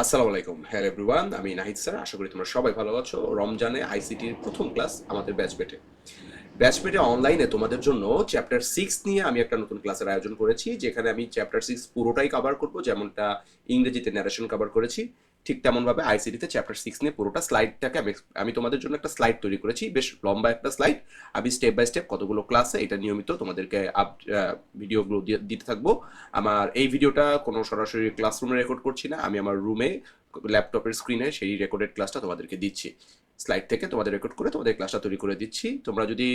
আসসালামু আলাইকুম, hello everyone. আমি নাহিদ স্যার। আশা করি তোমরা সবাই ভালো আছো। রমজানে আইসিটির প্রথম ক্লাস আমাদের ব্যাচমেটে অনলাইনে তোমাদের জন্য চ্যাপ্টার 6 নিয়ে আমি একটা নতুন ক্লাসের আয়োজন করেছি, যেখানে আমি চ্যাপ্টার 6 পুরোটাই কভার করব। যেমনটা ইংরেজিতে ন্যারেশন কভার করেছি, ঠিক তেমনভাবে আইসিটিতে চ্যাপ্টার 6 নিয়ে পুরোটা স্লাইডটাকে আমি তোমাদের জন্য একটা স্লাইড তৈরি করেছি, বেশ লম্বা একটা স্লাইড। আমি স্টেপ বাই স্টেপ কতগুলো ক্লাসে এটা নিয়মিত তোমাদেরকে ভিডিওগুলো দিতে থাকবো। আমার এই ভিডিওটা কোনো সরাসরি ক্লাসরুমে রেকর্ড করছি না, আমি আমার রুমে ল্যাপটপের স্ক্রিনে সেই রেকর্ডেড ক্লাসটা তোমাদেরকে দিচ্ছি। স্লাইড থেকে তোমাদের রেকর্ড করে তোমাদের ক্লাসটা তৈরি করে দিচ্ছি। তোমরা যদি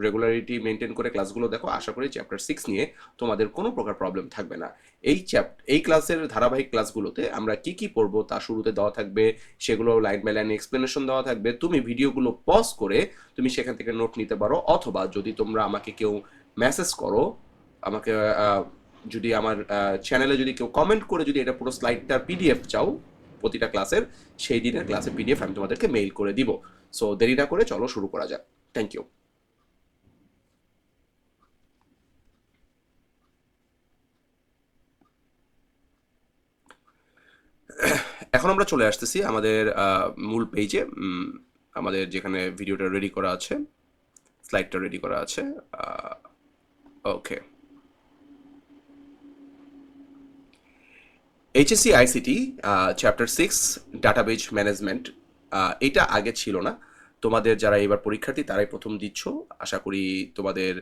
রেগুলারিটি মেনটেন করে ক্লাসগুলো দেখো, আশা করি চ্যাপ্টার 6 নিয়ে তোমাদের কোনো প্রকার প্রবলেম থাকবে না। এই ক্লাসের ধারাবাহিক ক্লাসগুলোতে আমরা কি কি পড়বো তা শুরুতে দেওয়া থাকবে, সেগুলো লাইন বাই লাইন এক্সপ্লেনেশন দেওয়া থাকবে। তুমি ভিডিওগুলো পজ করে তুমি সেখান থেকে নোট নিতে পারো, অথবা যদি তোমরা আমাকে কেউ মেসেজ করো, আমাকে যদি আমার চ্যানেলে যদি কেউ কমেন্ট করে যদি এটা পুরো স্লাইডটার পিডিএফ চাও প্রতিটা ক্লাসের, সেই দিনের ক্লাসের পিডিএফ আমি তোমাদেরকে মেইল করে দিব। সো দেরি না করে চলো শুরু করা যাক। Thank you. এখন আমরা চলে আসতেছি আমাদের মূল পেজে, আমাদের যেখানে ভিডিওটা রেডি করা আছে, স্লাইডটা রেডি করা আছে। Okay, HSC ICT chapter 6 database management. এটা আগে ছিল না, তোমাদের যারা এবার পরীক্ষার্থী তারাই প্রথম দিচ্ছ। আশা করি তোমাদের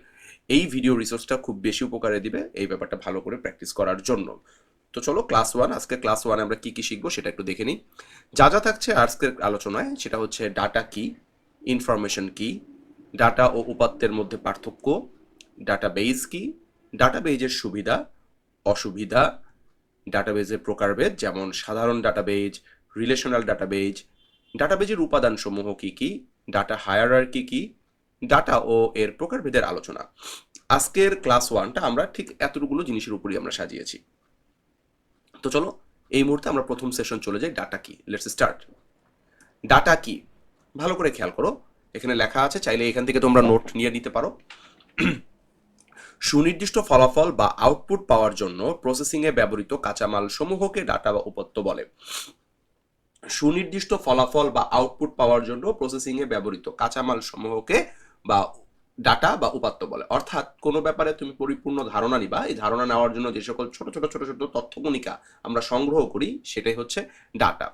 এই ভিডিও রিসোর্সটা খুব বেশি উপকারে দিবে এই ব্যাপারটা ভালো করে প্র্যাকটিস করার জন্য। তো চলো ক্লাস 1, আজকে ক্লাস 1 আমরা কি কি শিখবো সেটা একটু দেখে নিই। যা যা থাকছে আজকের আলোচনায় সেটা হচ্ছে ডাটা কি, ইনফরমেশন কি, ডাটা ও উপাত্তের মধ্যে পার্থক্য, ডাটাবেজ কি, ডাটাবেজের সুবিধা অসুবিধা, ডাটাবেজের প্রকারভেদ যেমন সাধারণ ডাটাবেজ, রিলেশনাল ডাটাবেজ, ডাটাবেজের উপাদানসমূহ কি কি, ডাটা হায়ারার্কি কি, ডাটা ও এর প্রকারভেদের আলোচনা। আজকের ক্লাস 1টা আমরা ঠিক এতগুলো জিনিসের উপরই আমরা সাজিয়েছি। তো চলো এই মুহূর্তে আমরা প্রথম সেশন চলে যাই, ডাটা কি। Let's start. ডাটা কি, ভালো করে খেয়াল করো, এখানে লেখা আছে, চাইলে এখান থেকে তোমরা নোট নিয়ে নিতে পারো। সুনির্দিষ্ট ফলাফল বা আউটপুট পাওয়ার জন্য প্রসেসিংয়ে ব্যবহৃত কাঁচামাল সমূহকে ডাটা বা উপাত্ত বলে। সুনির্দিষ্ট ফলাফল বা আউটপুট পাওয়ার জন্য প্রসেসিংয়ে ব্যবহৃত কাঁচামাল সমূহকে বা ডাটা বা উপাত্ত বলে। অর্থাৎ কোনো ব্যাপারে তুমি পরিপূর্ণ ধারণা নিবা, এই ধারণা নেওয়ার জন্য যে সকল ছোট ছোট ছোট ছোট তথ্যকণিকা আমরা সংগ্রহ করি সেটাই হচ্ছে ডাটা।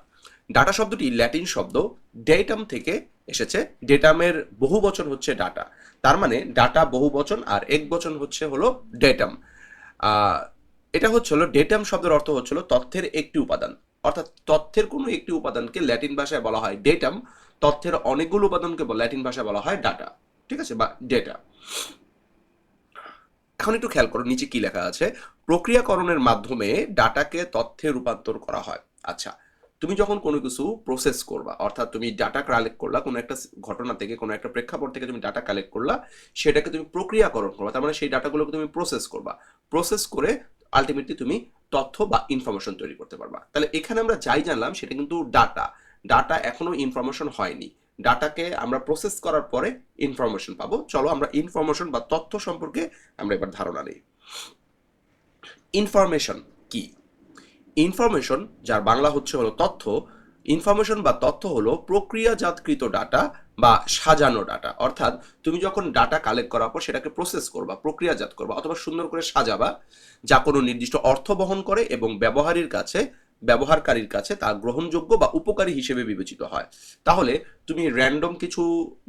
ডাটা শব্দটি ল্যাটিন শব্দ ডেটাম থেকে এসেছে। ডেটামের বহু বচন হচ্ছে ডাটা, তার মানে ডাটা বহু বচন আর এক বচন হলো ডেটাম। এটা হলো ডেটাম শব্দের অর্থ হচ্ছিল তথ্যের একটি উপাদান। অর্থাৎ তথ্যের কোনো একটি উপাদানকে ল্যাটিন ভাষায় বলা হয় ডেটাম, তথ্যের অনেকগুলো উপাদানকে ল্যাটিন ভাষায় বলা হয় ডাটা। ঠিক আছে, বা ডেটা। এখন একটু খেয়াল করো নিচে কি লেখা আছে, প্রক্রিয়াকরণের মাধ্যমে ডাটাকে তথ্যে রূপান্তর করা হয়। আচ্ছা, তুমি যখন কোনো কিছু প্রসেস করবা, অর্থাৎ তুমি ডাটা কালেক্ট করলা কোনো একটা ঘটনা থেকে, কোনো একটা প্রেক্ষাপট থেকে তুমি ডাটা কালেক্ট করলা, সেটাকে তুমি প্রক্রিয়াকরণ করবা, তার মানে সেই ডাটাগুলোকে তুমি প্রসেস করবা। প্রসেস করে আলটিমেটলি তুমি তথ্য বা ইনফরমেশন তৈরি করতে পারবা। তাহলে এখানে আমরা যাই জানলাম সেটা কিন্তু ডাটা। ডাটা এখনো ইনফরমেশন হয়নি, ডাটাকে আমরা প্রসেস করার পরে ইনফরমেশন পাবো। চলো আমরা ইনফরমেশন বা তথ্য সম্পর্কে আমরা এবার ধারণা নিই। ইনফরমেশন কি? ইনফরমেশন, যার বাংলা হলো তথ্য। ইনফরমেশন বা তথ্য হলো প্রক্রিয়াজাতকৃত ডাটা বা সাজানো ডাটা। অর্থাৎ তুমি যখন ডাটা কালেক্ট করার পর সেটাকে প্রসেস করবা, প্রক্রিয়াজাত করবা, অথবা সুন্দর করে সাজাবা, যা কোনো নির্দিষ্ট অর্থ বহন করে এবং ব্যবহারকারীর কাছে তা গ্রহণযোগ্য বা উপকারী হিসেবে বিবেচিত হয়। তাহলে তুমি র্যান্ডম কিছু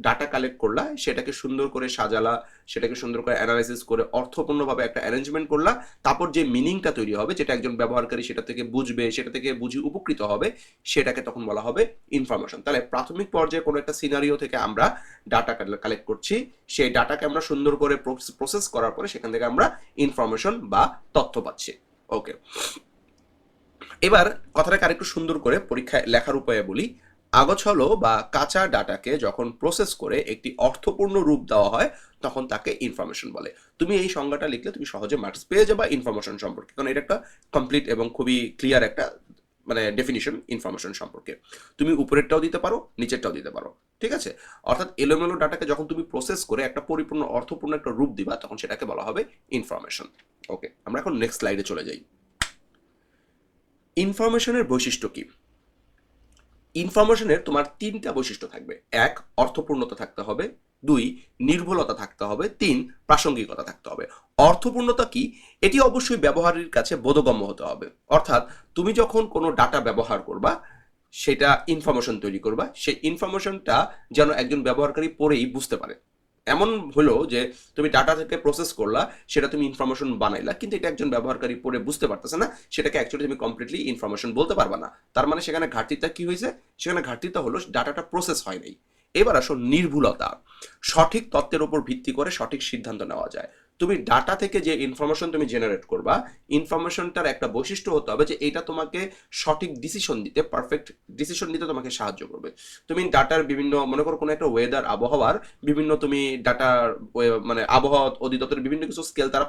ডাটা কালেক্ট করলা, সেটাকে সুন্দর করে সাজালা, সেটাকে সুন্দর করে অ্যানালাইসিস করে অর্থপূর্ণভাবে একটা অ্যারেঞ্জমেন্ট করলা, তারপর যে মিনিংটা তৈরি হবে, যেটা একজন ব্যবহারকারী সেটা থেকে বুঝবে, সেটা থেকে বুঝে উপকৃত হবে, সেটাকে তখন বলা হবে ইনফরমেশন। তাহলে প্রাথমিক পর্যায়ে কোনো একটা সিনারিও থেকে আমরা ডাটা কালেক্ট করছি, সেই ডাটাকে আমরা সুন্দর করে প্রসেস করার পরে সেখান থেকে আমরা ইনফরমেশন বা তথ্য পাচ্ছি। ওকে, এবার কথাটাকে আরেকটু সুন্দর করে পরীক্ষায় লেখার উপায়ে বলি। আগোছালো বা কাঁচা ডাটাকে যখন প্রসেস করে একটি অর্থপূর্ণ রূপ দেওয়া হয় তখন তাকে ইনফরমেশন বলে। তুমি এই সংজ্ঞাটা লিখলে তুমি সহজে মার্কস পেয়ে যাবা ইনফরমেশন সম্পর্কে, কারণ এটা একটা কমপ্লিট এবং খুবই ক্লিয়ার একটা ডেফিনিশন ইনফরমেশন সম্পর্কে। তুমি উপরেরটাও দিতে পারো, নিচেরটাও দিতে পারো। ঠিক আছে, অর্থাৎ এলোমেলো ডাটাকে যখন তুমি প্রসেস করে একটা পরিপূর্ণ অর্থপূর্ণ একটা রূপ দিবা তখন সেটাকে বলা হবে ইনফরমেশন। ওকে, আমরা এখন নেক্সট স্লাইডে চলে যাই। ইনফরমেশনের বৈশিষ্ট্য কি? ইনফরমেশনের তোমার তিনটা বৈশিষ্ট্য থাকবে। এক, অর্থপূর্ণতা থাকতে হবে। দুই, নির্ভুলতা থাকতে হবে। তিন, প্রাসঙ্গিকতা থাকতে হবে। অর্থপূর্ণতা কি? এটি অবশ্যই ব্যবহারীর কাছে বোধগম্য হতে হবে। অর্থাৎ তুমি যখন কোনো ডাটা ব্যবহার করবা, সেটা ইনফরমেশন তৈরি করবা, সেই ইনফরমেশনটা যেন একজন ব্যবহারকারী পড়েই বুঝতে পারে। এমন হলো যে তুমি ডাটা থেকে প্রসেস করলা, সেটা তুমি ইনফরমেশন বানাইলা, কিন্তু এটা একজন ব্যবহারকারী পড়ে বুঝতে পারতেছে না, সেটাকে অ্যাকচুয়ালি তুমি কমপ্লিটলি ইনফরমেশন বলতে পারবা না। তার মানে সেখানে ঘাটতিটা কি হয়েছে? সেখানে ঘাটতিটা হলো ডাটাটা প্রসেস হয় নাই। এবার আসো নির্ভুলতা। সঠিক তথ্যের উপর ভিত্তি করে সঠিক সিদ্ধান্ত নেওয়া যায়। তুমি ডাটা থেকে যে ইনফরমেশন তুমি জেনারেট করবা, ইনফরমেশনটার একটা বৈশিষ্ট্য হতে হবে যে এটা তোমাকে সঠিক ডিসিশন দিতে, পারফেক্ট ডিসিশন দিতে তোমাকে সাহায্য করবে। তুমি ডাটার বিভিন্ন, মনে করো কোনো একটা ওয়েদার, আবহাওয়ার বিভিন্ন তুমি ডাটার, মানে আবহাওয়া অধিদপ্তরের বিভিন্ন কিছু স্কেল তারা,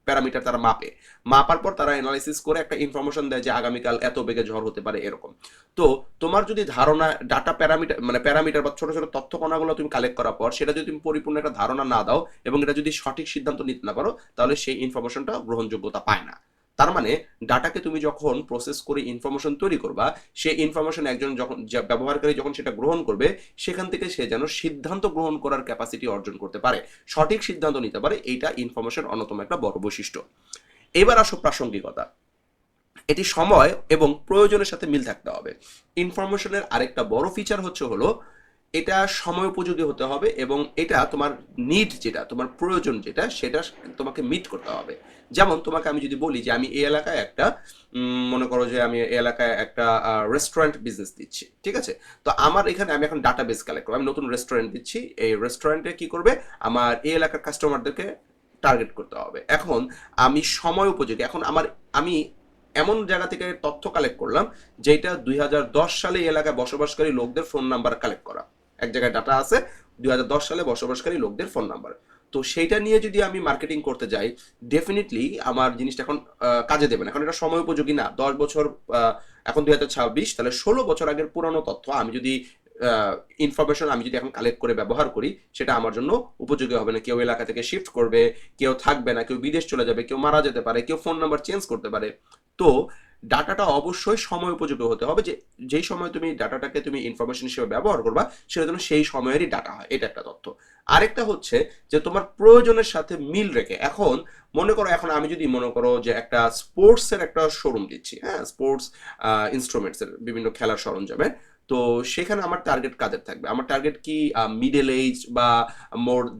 প্যারামিটার তারা মাপে, মাপার পর তারা অ্যানালাইসিস করে একটা ইনফরমেশন দেয় যে আগামীকাল এত বেগে ঝড় হতে পারে এরকম। তো তোমার যদি ধারণা, ডাটা প্যারামিটার মানে প্যারামিটার বা ছোট ছোট তথ্য কণাগুলো তুমি কালেক্ট করার পর সেটা যদি তুমি পরিপূর্ণ একটা ধারণা না দাও এবং এটা যদি সঠিক সিদ্ধান্ত নিতে না পারো, তাহলে সেই ইনফরমেশনটা গ্রহণযোগ্যতা পায় না। তার মানে ডাটাকে তুমি যখন প্রসেস করে ইনফরমেশন তৈরি করবা, সেই ইনফরমেশন একজন যখন ব্যবহারকারী যখন সেটা গ্রহণ করবে, সেখান থেকে সে যেন সিদ্ধান্ত গ্রহণ করার ক্যাপাসিটি অর্জন করতে পারে, সঠিক সিদ্ধান্ত নিতে পারে। এইটা ইনফরমেশন অন্যতম একটা বড় বৈশিষ্ট্য। এবার আসো প্রাসঙ্গিকতা। এটি সময় এবং প্রয়োজনের সাথে মিল থাকতে হবে। ইনফরমেশনের আরেকটা বড় ফিচার হলো এটা সময় উপযোগী হতে হবে এবং এটা তোমার নিড, যেটা তোমার প্রয়োজন, যেটা সেটা তোমাকে মিট করতে হবে। যেমন তোমাকে আমি যদি বলি যে আমি এই এলাকায় একটা, মনে করো যে আমি এই এলাকায় একটা রেস্টুরেন্ট বিজনেস দিচ্ছি, ঠিক আছে? তো আমার এখানে আমি এখন ডাটাবেস কালেক্ট করবো, আমি নতুন রেস্টুরেন্ট দিচ্ছি, এই রেস্টুরেন্টে কি করবে, আমার এই এলাকার কাস্টমারদেরকে টার্গেট করতে হবে। এখন আমি সময় উপযোগী, এখন আমি এমন জায়গা থেকে তথ্য কালেক্ট করলাম যেটা 2010 সালে এই এলাকায় বসবাসকারী লোকদের ফোন নাম্বার কালেক্ট করা। এক জায়গায় ডাটা আছে 2010 সালে বসবাসকারী লোকদের ফোন নাম্বার। তো সেইটা নিয়ে যদি আমি মার্কেটিং করতে যাই, ডেফিনেটলি আমার জিনিসটা এখন কাজে দেবে না, এখন এটা সময় উপযোগী না। 10 বছর, এখন 2026, তাহলে 16 বছর আগের পুরানো তথ্য আমি যদি ইনফরমেশন আমি যদি এখন কালেক্ট করে ব্যবহার করি, সেটা আমার জন্য উপযোগী হবে না। কেউ এলাকা থেকে শিফট করবে, কেউ থাকবে না, কেউ বিদেশ চলে যাবে, কেউ মারা যেতে পারে, কেউ ফোন নাম্বার চেঞ্জ করতে পারে। তো ডাটাটা অবশ্যই সময় উপযোগী হতে হবে, যে যেই সময় তুমি ডাটাটাকে তুমি ইনফরমেশন হিসেবে ব্যবহার করবা, সেটা যেন সেই সময়েরই ডাটা হয়। এটা একটা তথ্য। আরেকটা হচ্ছে যে তোমার প্রয়োজনের সাথে মিল রেখে। এখন মনে করো, এখন আমি যদি মনে করো যে একটা স্পোর্টসের একটা শোরুম দিচ্ছি, হ্যাঁ, স্পোর্টস ইনস্ট্রুমেন্টসের বিভিন্ন খেলার সরঞ্জামের। তো সেখানে আমার টার্গেট কাদের থাকবে? আমার টার্গেট কি মিডল এজ বা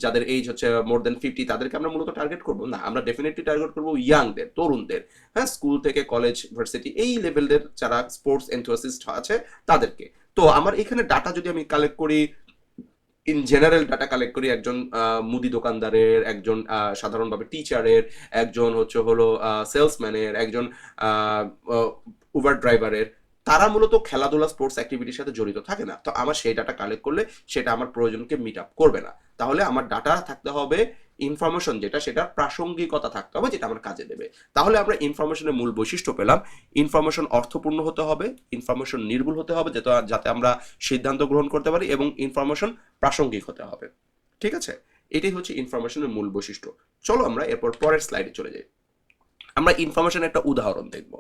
যাদের এজ হচ্ছে মোর দেন 50, তাদেরকে আমরা মূলত টার্গেট করবো না। আমরা ডেফিনেটলি টার্গেট করবো ইয়াংদের, তরুণদের, হ্যাঁ, স্কুল থেকে কলেজ, ভার্সিটি, এই লেভেলদের যারা স্পোর্টস এনথুসিয়াস্ট আছে তাদেরকে। তো আমার এখানে ডাটা যদি আমি কালেক্ট করি, ইন জেনারেল ডাটা কালেক্ট করি একজন মুদি দোকানদারের, একজন সাধারণভাবে টিচারের, একজন হলো সেলসম্যানের, একজন উবার ড্রাইভারের, তারা মূলত খেলাধুলা স্পোর্টস অ্যাক্টিভিটির সাথে জড়িত থাকে না। তো আমার সেই ডাটা কালেক্ট করলে সেটা আমার প্রয়োজনকে মিট আপ করবে না। তাহলে আমার ডাটা থাকতে হবে, ইনফরমেশন যেটা, সেটার প্রাসঙ্গিকতা থাকতে হবে, যেটা আমার কাজে দেবে। তাহলে আমরা ইনফরমেশনের মূল বৈশিষ্ট্য পেলাম। ইনফরমেশন অর্থপূর্ণ হতে হবে, ইনফরমেশন নির্ভুল হতে হবে যাতে আমরা সিদ্ধান্ত গ্রহণ করতে পারি, এবং ইনফরমেশন প্রাসঙ্গিক হতে হবে। ঠিক আছে? এটাই হচ্ছে ইনফরমেশনের মূল বৈশিষ্ট্য। চলো আমরা এরপর পরের স্লাইডে চলে যাই। আমরা ইনফরমেশনের একটা উদাহরণ দেখব।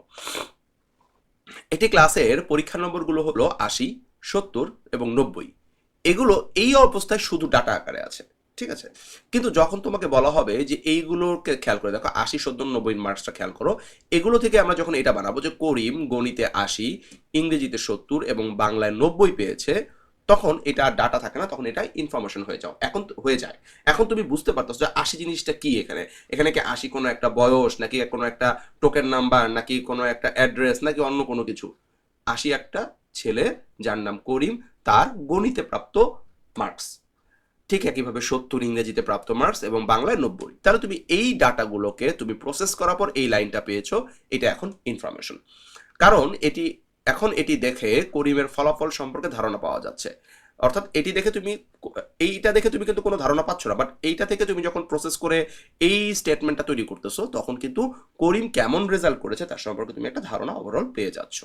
একটি ক্লাসের পরীক্ষার নম্বরগুলো হলো 80, 70 এবং 90। এগুলো এই অবস্থায় শুধু ডাটা আকারে আছে, ঠিক আছে? কিন্তু যখন তোমাকে বলা হবে যে এইগুলোকে খেয়াল করে দেখো, 80, 70, 90 মার্কসটা খেয়াল করো, এগুলো থেকে আমরা যখন এটা বানাবো যে করিম গণিতে 80, ইংরেজিতে 70 এবং বাংলায় 90 পেয়েছে, তখন এটা ডাটা থাকে না, তখন এটা ইনফরমেশন হয়ে যায়। এখন তুমি বুঝতে পারতেছো যে 80 জিনিসটা কি। এখানে এখানে কি 80 কোনো একটা বয়স, নাকি কোনো একটা টোকেন নাম্বার, নাকি কোনো একটা অ্যাড্রেস, নাকি অন্য কোনো কিছু? 80 একটা ছেলে যার নাম করিম, তার গণিতে প্রাপ্ত মার্কস। ঠিক একইভাবে 70 ইংরেজিতে প্রাপ্ত মার্কস এবং বাংলায় 90। তাহলে তুমি এই ডাটাগুলোকে তুমি প্রসেস করার পর এই লাইনটা পেয়েছো, এটা এখন ইনফরমেশন। কারণ এটি দেখে করিমের ফলাফল সম্পর্কে ধারণা পাওয়া যাচ্ছে। অর্থাৎ এইটা দেখে তুমি কিন্তু কোনো ধারণা পাচ্ছ না, বাট এইটা থেকে তুমি যখন প্রসেস করে এই স্টেটমেন্টটা তৈরি করতেছো, তখন কিন্তু করিম কেমন রেজাল্ট করেছে তার সম্পর্কে তুমি একটা ধারণা ওভারঅল পেয়ে যাচ্ছ।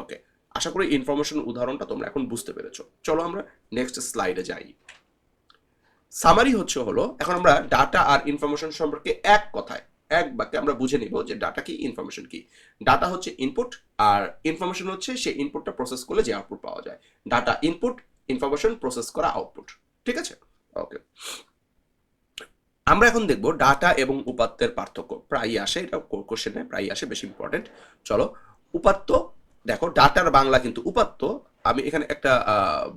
ওকে, আশা করি ইনফরমেশন উদাহরণটা তোমরা এখন বুঝতে পেরেছো। চলো আমরা নেক্সট স্লাইডে যাই। সামারি হলো, এখন আমরা ডাটা আর ইনফরমেশন সম্পর্কে এক বাক্যে আমরা বুঝে নিব যে ডাটা কি, ইনফরমেশন কি। ডাটা হচ্ছে ইনপুট, আর ইনফরমেশন হচ্ছে সেই ইনপুটটা প্রসেস করলে যে আউটপুট পাওয়া যায়। ডাটা ইনপুট, ইনফরমেশন প্রসেস করা আউটপুট। ঠিক আছে, ওকে। আমরা এখন দেখব ডাটা এবং উপাত্তের পার্থক্য। প্রায়ই আসে, এটা কোশ্চেনে প্রায়ই আসে, বেশি ইম্পর্টেন্ট। চলো, উপাত্ত দেখো, ডাটার বাংলা কিন্তু উপাত্ত। আমি এখানে একটা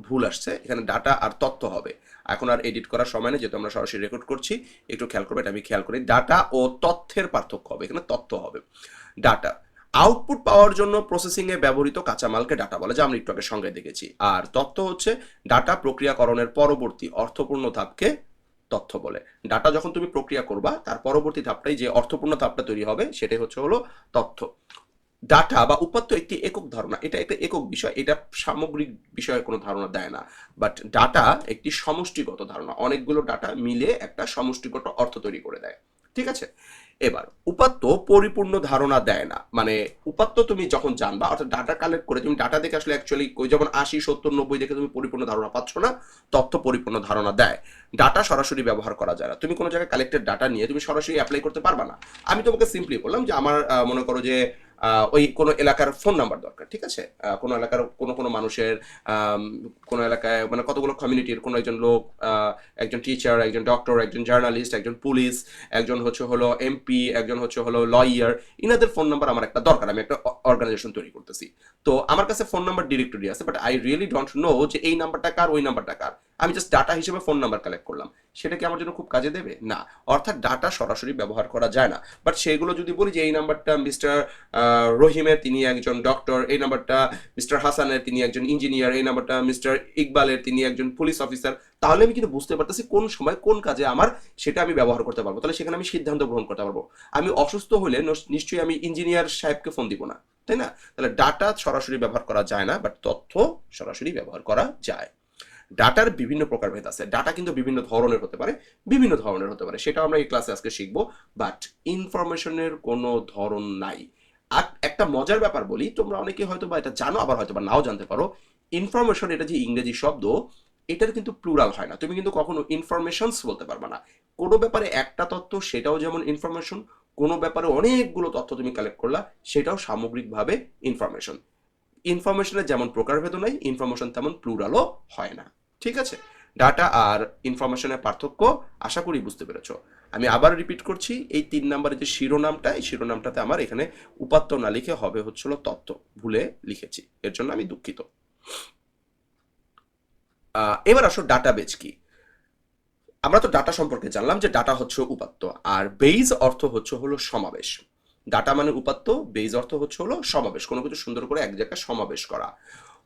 ভুল আসছে, এখানে ডাটা আর তথ্য হবে। এখন আর এডিট করার সময় নেই, যেহেতু আমরা সরাসরি রেকর্ড করছি, একটু খেয়াল করবে, এটা আমি খেয়াল করি। ডাটা ও তথ্যের পার্থক্য হবে, এখানে তথ্য হবে। ডাটা আউটপুট পাওয়ার জন্য প্রসেসিং এ ব্যবহৃত কাঁচামালকে ডাটা বলে, যা আমরা একটু আগে সংজ্ঞায় দেখেছি। আর তথ্য হচ্ছে ডাটা প্রক্রিয়াকরণের পরবর্তী অর্থপূর্ণ ধাপকে তথ্য বলে। ডাটা যখন তুমি প্রক্রিয়া করবা, তার পরবর্তী ধাপটাই যে অর্থপূর্ণ ধাপটা তৈরি হবে, সেটাই হলো তথ্য। ডাটা বা উপাত্ত একটি একক ধারণা, এটা একটা একক বিষয়, এটা সামগ্রিক বিষয়ে কোনো ধারণা দেয় না। বাট ডাটা একটি সমষ্টিগত ধারণা, অনেকগুলো ডাটা মিলে একটা সমষ্টিগত অর্থ তৈরি করে দেয়। ঠিক আছে, এবার উপাত্ত পরিপূর্ণ ধারণা দেয় না। মানে উপাত্ত তুমি যখন জানবা, অর্থাৎ ডাটা কালেক্ট করে তুমি ডাটা দেখে আসলে অ্যাকচুয়ালি ওই যখন 80, 70, 90 দেখে তুমি পরিপূর্ণ ধারণা পাচ্ছ না, তথ্য পরিপূর্ণ ধারণা দেয়। ডাটা সরাসরি ব্যবহার করা যায় না, তুমি কোনো জায়গায় কালেক্টেড ডাটা নিয়ে তুমি সরাসরি অ্যাপ্লাই করতে পারবা না। আমি তোমাকে সিম্পলি বললাম যে আমার মনে করো যে ওই কোনো এলাকার ফোন নাম্বার দরকার। ঠিক আছে, কোনো এলাকার কোনো মানুষের কোনো এলাকায় মানে কতগুলো কমিউনিটির কোনো একজন লোক, একজন টিচার, একজন ডক্টর, একজন জার্নালিস্ট, একজন পুলিশ, একজন হলো এমপি, একজন হলো লয়ার, ইনাদের ফোন নাম্বার আমার একটা দরকার। আমি একটা অর্গানাইজেশন তৈরি করতেছি, তো আমার কাছে ফোন নাম্বার ডিরেক্টরি আছে, but I really don't know যে এই নাম্বারটা কার, ওই নাম্বারটা কার। আমি জাস্ট ডাটা হিসেবে ফোন নাম্বার কালেক্ট করলাম, সেটা কি আমার জন্য খুব কাজে দেবে? না। অর্থাৎ ডাটা সরাসরি ব্যবহার করা যায় না। বাট সেগুলো যদি বলি যে এই নাম্বারটা মিস্টার রহিমের, তিনি একজন ডক্টর, এই নাম্বারটা মিস্টার হাসানের, তিনি একজন ইঞ্জিনিয়ার, এই নাম্বারটা মিস্টার ইকবালের, তিনি একজন পুলিশ অফিসার, তাহলে আমি কিন্তু বুঝতে পারতেছি কোন সময় কোন কাজে আমার সেটা আমি ব্যবহার করতে পারবো। তাহলে সেখানে আমি সিদ্ধান্ত গ্রহণ করতে পারবো। আমি অসুস্থ হলে নিশ্চয়ই আমি ইঞ্জিনিয়ার সাহেবকে ফোন দিব না, তাই না? তাহলে ডাটা সরাসরি ব্যবহার করা যায় না, বাট তথ্য সরাসরি ব্যবহার করা যায়। ডাটার বিভিন্ন প্রকারভেদ আছে, ডাটা কিন্তু বিভিন্ন ধরনের হতে পারে, সেটাও আমরা এই ক্লাসে আজকে শিখবো। বাট ইনফরমেশনের কোনো ধরন নাই। আর একটা মজার ব্যাপার বলি, তোমরা অনেকে হয়তো বা এটা জানো, আবার হয়তো বা নাও জানতে পারো। ইনফরমেশন, এটা যে ইংরেজি শব্দ, এটার কিন্তু প্লুরাল হয় না। তুমি কিন্তু কখনো ইনফরমেশনস বলতে পারবে না। কোনো ব্যাপারে একটা তথ্য, সেটাও যেমন ইনফরমেশন। কোনো ব্যাপারে অনেকগুলো তথ্য তুমি কালেক্ট করলা, সেটাও সামগ্রিকভাবে ইনফরমেশন। ইনফরমেশনের যেমন প্রকারভেদ নাই, ইনফরমেশন তেমন প্লুরালও হয় না। ঠিক আছে, ডাটা আর ইনফরমেশনের পার্থক্য আশা করি বুঝতে পেরেছো। আমি আবার রিপিট করছি, এই 3 নম্বরের যে শিরোনামটা, এই শিরোনামটাতে আমার এখানে উপাত্ত না লিখে হবে তথ্য, ভুলে লিখেছি, এর জন্য আমি দুঃখিত। এবার আসো ডাটাবেজ কি। আমরা তো ডাটা সম্পর্কে জানলাম যে ডাটা হচ্ছে উপাত্ত, আর বেজ অর্থ হলো সমাবেশ। ডাটা মানে উপাত্ত, বেজ অর্থ হলো সমাবেশ, কোনো কিছু সুন্দর করে এক জায়গায় সমাবেশ করা।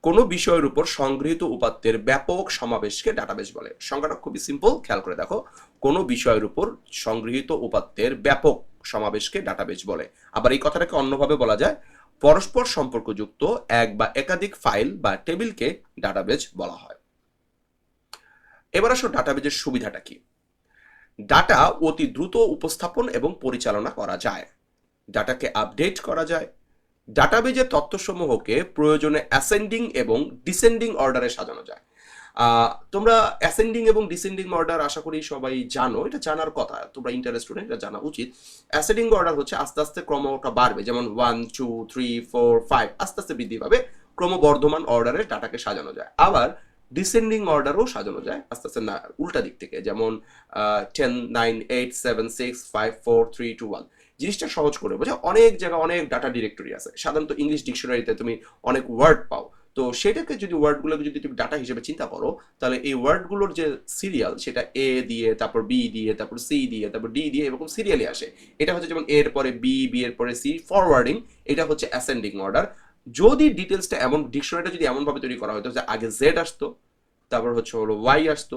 কোনো বিষয়ের উপর সংগৃহীত উপাত্তের ব্যাপক সমাবেশকে ডাটাবেজ বলে। সংজ্ঞাটা খুবই সিম্পল, খেয়াল করে দেখো। কোনো বিষয়ের উপর সংগৃহীত উপাত্তের ব্যাপক সমাবেশকে ডাটাবেজ বলে। আবার এই কথাটাকে অন্যভাবে বলা যায়, পরস্পর সম্পর্কযুক্ত এক বা একাধিক ফাইল বা টেবিলকে ডাটাবেজ বলা হয়। এবার আসো ডাটাবেজের সুবিধাটা কি। ডাটা অতি দ্রুত উপস্থাপন এবং পরিচালনা করা যায়। ডাটাকে আপডেট করা যায়। ডাটাবেজের তথ্যসমূহকে প্রয়োজনে অ্যাসেন্ডিং এবং ডিসেন্ডিং অর্ডারে সাজানো যায়। তোমরা অ্যাসেন্ডিং এবং ডিসেন্ডিং অর্ডার আশা করি সবাই জানো, এটা জানার কথা, তোমরা ইন্টার স্টুডেন্ট, এটা জানা উচিত। অ্যাসেন্ডিং অর্ডার হচ্ছে আস্তে আস্তে ক্রমটা বাড়বে, যেমন 1, 2, 3, 4, 5 আস্তে আস্তে বৃদ্ধি পাবে, ক্রমবর্ধমান অর্ডারে ডাটাকে সাজানো যায়। আবার ডিসেন্ডিং অর্ডারও সাজানো যায় আস্তে আস্তে, না উল্টা দিক থেকে, যেমন 10, 9, 8, 7, 6, 5, 4, 3, 2, 1। জিনিসটা সহজ করে বোঝা, অনেক জায়গায় অনেক ডাটা ডিরেক্টরি আছে, সাধারণত ইংলিশ ডিকশনারিতে তুমি অনেক ওয়ার্ড পাও। তো সেটাকে যদি ওয়ার্ডগুলোকে যদি তুমি ডাটা হিসেবে চিন্তা করো, তাহলে এই ওয়ার্ডগুলোর যে সিরিয়াল, সেটা এ দিয়ে, তারপর বি দিয়ে, তারপর সি দিয়ে, তারপর ডি দিয়ে, এরকম সিরিয়ালে আসে। এটা হচ্ছে যেমন এর পরে বি, বি এর পরে সি, ফরওয়ার্ডিং। এটা হচ্ছে অ্যাসেন্ডিং অর্ডার। যদি ডিটেলসটা এমন, ডিকশনারিটা যদি এমন ভাবে তৈরি করা হতো যে আগে জেড আসতো, তারপর হলো ওয়াই আসতো,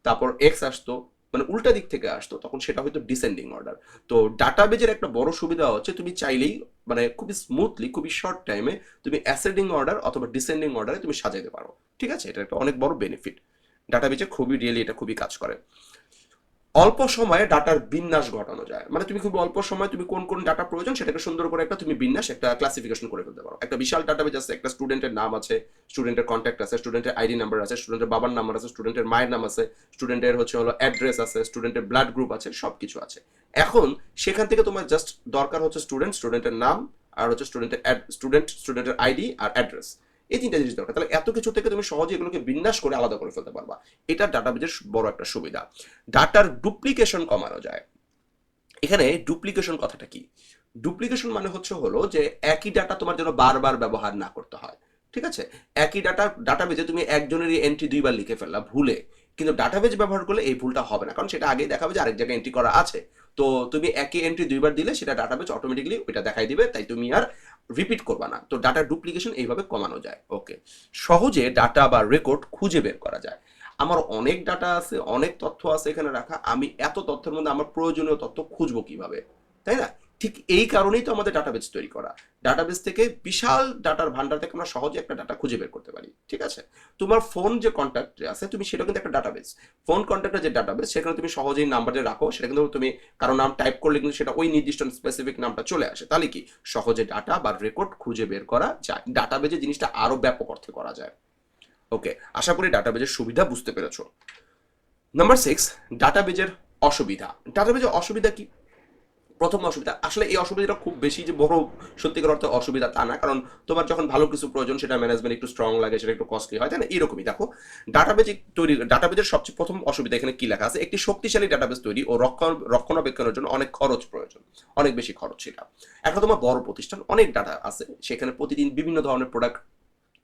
তারপর এক্স আসতো, মানে উল্টা দিক থেকে আসতো, তখন সেটা হয়তো ডিসেন্ডিং অর্ডার। তো ডাটাবেজের একটা বড় সুবিধা হচ্ছে তুমি চাইলেই মানে খুবই স্মুথলি, খুবই শর্ট টাইমে তুমি অ্যাসেন্ডিং অর্ডার অথবা ডিসেন্ডিং অর্ডারে তুমি সাজাইতে পারো। ঠিক আছে, এটা একটা অনেক বড় বেনিফিট, ডাটাবেজে খুবই রিয়েলি এটা খুবই কাজ করে। অল্প সময়ে ডাটার বিন্যাস ঘটানো যায়, মানে তুমি খুব অল্প সময় তুমি কোন কোন ডাটা প্রয়োজন সেটাকে সুন্দর করে একটা তুমি বিন্যাস, একটা ক্লাসিফিকেশন করে ফেলতে পারো। একটা বিশাল ডাটাবেজ আছে, একটা স্টুডেন্টের নাম আছে, স্টুডেন্টের কন্ট্যাক্ট আছে, স্টুডেন্টের আইডি নাম্বার আছে, স্টুডেন্টের বাবার নাম্বার আছে, স্টুডেন্টের মায়ের নাম আছে, স্টুডেন্টের হচ্ছে হলো অ্যাড্রেস আছে, স্টুডেন্টের ব্লাড গ্রুপ আছে, সবকিছু আছে। এখন সেখান থেকে তোমার জাস্ট দরকার হচ্ছে স্টুডেন্টের নাম, আর হচ্ছে স্টুডেন্টের আইডি আর অ্যাড্রেস। এই তিনটা জিনিস দরকার, তাহলে এত কিছু থেকে তুমি সহজে এগুলোকে বিন্যাস করে আলাদা করে ফেলতে পারবা। এটা ডাটাবেজের বড় একটা সুবিধা। ডাটার ডুপ্লিকেশন কমানো যায়। এখানে ডুপ্লিকেশন কথাটা কি? ডুপ্লিকেশন মানে হচ্ছে হলো যে একই ডাটা তোমার যেন বারবার ব্যবহার না করতে হয়। ঠিক আছে? একই ডাটাবেজে তুমি একজনেরই এন্ট্রি দুইবার লিখে ফেললা ভুলে, কিন্তু ডাটাবেজ ব্যবহার করলে এই ভুলটা হবে না, কারণ সেটা আগেই দেখাবে যে আরেক জায়গায় এন্ট্রি করা আছে। তো তুমি একই এন্ট্রি দুইবার দিলে সেটা ডাটাবেজ অটোমেটিক্যালি ওইটা দেখাই দিবে, তাই তুমি আর রিপিট করবা না। তো ডাটা ডুপ্লিকেশন এইভাবে কমানো যায়। ওকে, সহজে ডাটা বা রেকর্ড খুঁজে বের করা যায়। আমার অনেক ডাটা আছে, অনেক তথ্য আছে এখানে রাখা, আমি এত তথ্যের মধ্যে আমার প্রয়োজনীয় তথ্য খুঁজবো কিভাবে, তাই না? ঠিক এই কারণেই তো আমাদের ডাটাবেস তৈরি করা। ডাটাবেস থেকে বিশাল ডাটার ভান্ডার থেকে আমরা সহজে একটা ডাটা খুঁজে বের করতে পারি। ঠিক আছে? তোমার ফোন যে কন্ট্যাক্টে আছে তুমি সেটা কিন্তু একটা ডাটাবেস। ফোন কন্ট্যাক্টের যে ডাটাবেস সেখানে তুমি সহজেই নাম্বার যে রাখো, সেটা কিন্তু তুমি কারো নাম টাইপ করলে কিন্তু সেটা ওই নির্দিষ্ট স্পেসিফিক নামটা চলে আসে। তাহলে কি সহজে ডাটা বা রেকর্ড খুঁজে বের করা যায়। ডাটাবেজে জিনিসটা আরো ব্যাপক অর্থে করা যায়। ওকে, আশা করি ডাটাবেজের সুবিধা বুঝতে পেরেছো। নাম্বার 6, ডাটাবেজের অসুবিধা। ডাটাবেজের অসুবিধা কি? প্রথম অসুবিধা, আসলে এই অসুবিধাটা খুব বেশি যে বড় সত্যিকার অর্থে অসুবিধা তা না, কারণ তোমার যখন ভালো কিছু প্রয়োজন সেটা ম্যানেজমেন্ট একটু স্ট্রং লাগে, সেটা একটু কস্টলি হয়, তাই না? এরকমই দেখো, ডাটাবেজের সবচেয়ে প্রথম অসুবিধা এখানে কি লেখা আছে, একটি শক্তিশালী ডাটাবেস তৈরি ও রক্ষণাবেক্ষণের জন্য অনেক খরচ প্রয়োজন, অনেক বেশি খরচ সেটা। একটা তোমার বড় প্রতিষ্ঠান, অনেক ডাটা আছে, সেখানে প্রতিদিন বিভিন্ন ধরনের প্রোডাক্ট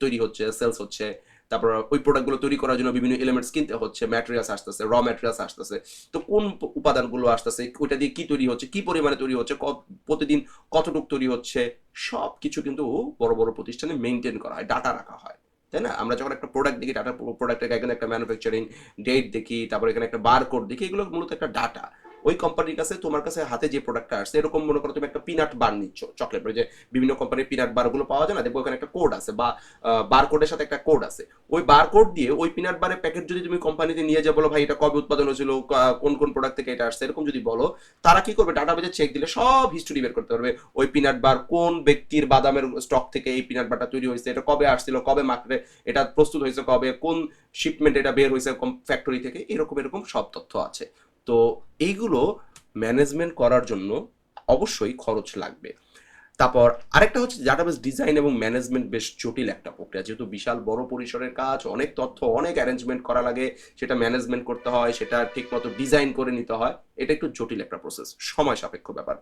তৈরি হচ্ছে, সেলস হচ্ছে, তারপর ওই প্রোডাক্টগুলো তৈরি করার জন্য বিভিন্ন এলিমেন্টস কিনতে হচ্ছে, ম্যাটেরিয়ালস আসতেছে, ম্যাটেরিয়ালস আসতেছে। তো কোন উপাদানগুলো আসতেছে, ওইটা দিয়ে কি তৈরি হচ্ছে, কি পরিমাণে তৈরি হচ্ছে, প্রতিদিন কতটুকু তৈরি হচ্ছে, সব কিছু কিন্তু বড় বড় প্রতিষ্ঠানে মেনটেন করা হয়, ডাটা রাখা হয়, তাই না? আমরা যখন একটা প্রোডাক্ট দেখি, প্রোডাক্টের এখানে একটা ম্যানুফ্যাকচারিং ডেট দেখি, তারপর এখানে একটা বারকোড দেখি, এগুলো মূলত একটা ডাটা। ওই কোম্পানির কাছে তোমার কাছে হাতে যে প্রোডাক্টটা আসছে, এরকম মনে করো তুমি একটা পিনাট বার নিচ্ছ, চকলেট, যে বিভিন্ন কোম্পানির পিনাট বার গুলো পাওয়া যায় না, দেখবো ওখানে একটা কোড আছে, বা বারকোডের সাথে একটা কোড আছে। ওই বারকোড দিয়ে ওই পিনাট বারের প্যাকেট যদি তুমি কোম্পানিতে নিয়ে যাও, বলো ভাই এটা কবে উৎপাদন হয়েছিল, কোন কোন প্রোডাক্ট থেকে এটা আসছে, এরকম যদি বলো, তারা কি করবে, ডাটাবেজে চেক দিলে সব হিস্ট্রি বের করতে পারবে। ওই পিনাট বার কোন ব্যক্তির বাদামের স্টক থেকে এই পিনাট বারটা তৈরি হয়েছে, এটা কবে আসছিল, কবে মার্কেটে এটা প্রস্তুত হয়েছে, কবে কোন শিপমেন্ট এটা বের হয়েছে ফ্যাক্টরি থেকে, এরকম এরকম সব তথ্য আছে। তো এইগুলো ম্যানেজমেন্ট করার জন্য অবশ্যই খরচ লাগবে। তারপর আরেকটা হচ্ছে ডাটাবেস ডিজাইন এবং ম্যানেজমেন্ট বেশ জটিল একটা প্রক্রিয়া, যেহেতু বিশাল বড় পরিসরের কাজ, অনেক তথ্য, অনেক অ্যারেঞ্জমেন্ট করা লাগে, সেটা ম্যানেজমেন্ট করতে হয়, সেটা ঠিকমতো ডিজাইন করে নিতে হয়। এটা একটু জটিল একটা প্রসেস, সময় সাপেক্ষ ব্যাপার।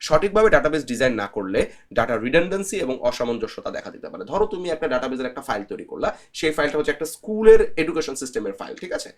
সঠিকভাবে ডাটাবেস ডিজাইন না করলে ডাটা রিডান্ডেন্সি এবং অসামঞ্জস্যতা দেখা দিতে পারে। ধরো তুমি একটা ডাটাবেসের একটা ফাইল তৈরি করলা, সেই ফাইলটা হচ্ছে একটা স্কুলের এডুকেশন সিস্টেমের ফাইল, ঠিক আছে,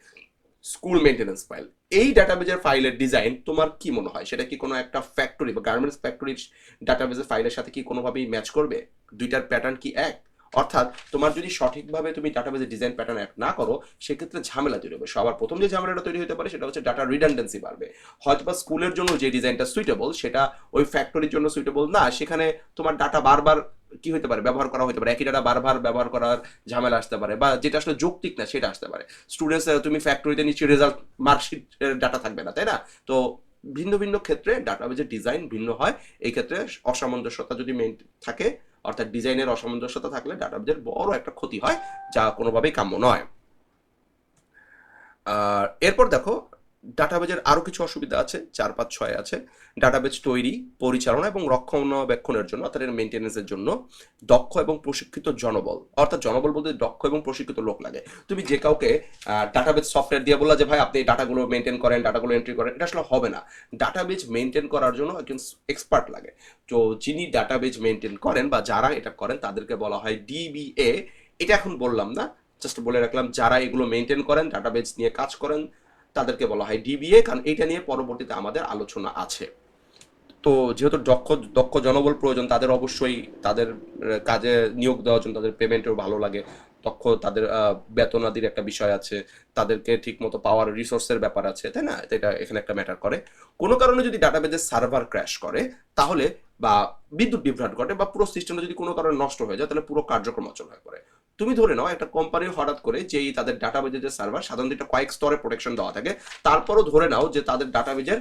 স্কুল মেইনটেনেন্স ফাইল। এই ডাটাবেজের ফাইলের ডিজাইন তোমার কি মনে হয়, সেটা কি কোনো একটা ফ্যাক্টরি বা গার্মেন্টস ফ্যাক্টরির ডাটাবেসের ফাইলের সাথে কি কোনোভাবেই ম্যাচ করবে? দুইটার প্যাটার্ন কি এক? অর্থাৎ তোমার যদি সঠিকভাবে তুমি ডাটাবেসের ডিজাইন প্যাটার্ন এক না করো, সেক্ষেত্রে ঝামেলা তৈরি হবে। সবার প্রথম যে ঝামেলাটা তৈরি হতে পারে সেটা হচ্ছে ডাটা রিডান্ডেন্সি বাড়বে। হয়তো বা স্কুলের জন্য যে ডিজাইনটা সুইটেবল সেটা ওই ফ্যাক্টরির জন্য সুইটেবল না, সেখানে তোমার ডাটা বারবার কি হতে পারে, ব্যবহার করা হতে পারে, একই ডাটা বারবার ব্যবহার করার ঝামেলা আসতে পারে, বা যেটা আসলে যৌক্তিক না সেটা আসতে পারে। স্টুডেন্টস, তুমি ফ্যাক্টরিতে নিশ্চয়ই রেজাল্ট মার্কশিট ডাটা থাকবে না, তাই না? তো ভিন্ন ভিন্ন ক্ষেত্রে ডাটাবেজের ডিজাইন ভিন্ন হয়। এই ক্ষেত্রে অসামঞ্জস্যতা যদি থাকে, অর্থাৎ ডিজাইনের অসামঞ্জস্যতা থাকলে ডাটাবেজের বড় একটা ক্ষতি হয়, যা কোনোভাবেই কাম্য নয়। আর এরপর দেখো, ডাটাবেজের আরো কিছু অসুবিধা আছে, 4, 5, 6 আছে। ডাটাবেজ তৈরি, পরিচালনা এবং রক্ষণাবেক্ষণের জন্য, অর্থাৎ মেনটেন্যান্সের জন্য দক্ষ এবং প্রশিক্ষিত জনবল, অর্থাৎ জনবল বলতে দক্ষ এবং প্রশিক্ষিত লোক লাগে। তুমি যে কাউকে ডাটাবেজ সফটওয়্যার দিয়ে বললা যে ভাই আপনি এই ডাটাগুলো মেনটেন করেন, ডাটাগুলো এন্ট্রি করেন, এটা আসলে হবে না। ডাটাবেজ মেনটেন করার জন্য একজন এক্সপার্ট লাগে। তো যিনি ডাটাবেজ মেনটেন করেন বা যারা এটা করেন তাদেরকে বলা হয় ডিবিএ। এটা এখন বললাম না, জাস্ট বলে রাখলাম, যারা এগুলো মেনটেন করেন, ডাটাবেজ নিয়ে কাজ করেন, তাদেরকে বলা হয় ডিবিএ, কারণ এটা নিয়ে পরবর্তীতে আমাদের আলোচনা আছে। তো যেহেতু দক্ষ দক্ষ জনবল প্রয়োজন, তাদের অবশ্যই তাদের কাজে নিয়োগ দেওয়ার জন্য তাদের পেমেন্টও ভালো লাগে, দক্ষ তাদের বেতনাদির একটা বিষয় আছে, তাদেরকে ঠিক মতো পাওয়ার রিসোর্সের ব্যাপার আছে, তাই না? এটা এখানে একটা ম্যাটার করে। কোনো কারণে যদি ডাটাবেজের সার্ভার ক্র্যাশ করে, তাহলে বা বিদ্যুৎ বিভ্রাট ঘটে, বা পুরো সিস্টেমটা যদি কোনো কারণে নষ্ট হয়ে যায়, তাহলে পুরো কার্যক্রম অচল হয়ে পড়ে। তুমি ধরে নাও একটা কোম্পানির হঠাৎ করে যেই তাদের ডাটাবেজের যে সার্ভার, সাধারণত এটা কয়েক স্তরে প্রোটেকশন দেওয়া থাকে, তারপরও ধরে নাও যে তাদের ডাটাবেজের